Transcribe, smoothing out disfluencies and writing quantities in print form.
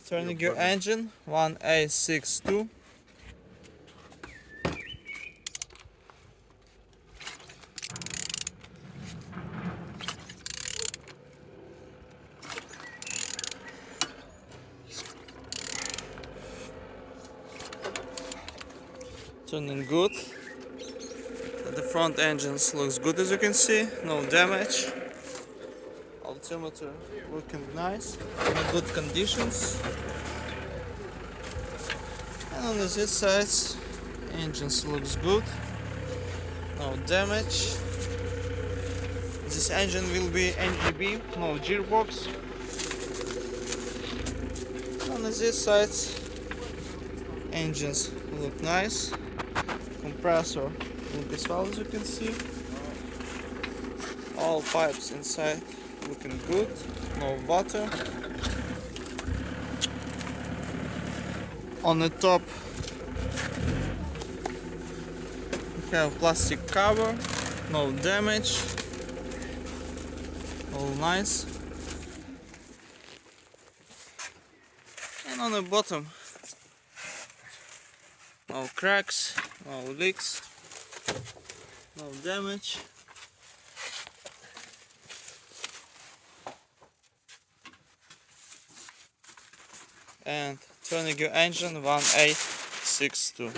Turning your engine 1A62. Turning good. The front engines looks good, as you can see, no damage. Altimeter looking nice, in good conditions. And on the this side, engines looks good, no damage. This engine will be NGB, no gearbox. On this side, engines look nice. Compressor look as well, as you can see. All pipes inside looking good, no water. On the top we have plastic cover, no damage, all nice. And on the bottom, no cracks, no leaks, no damage. And turning your engine 1A62.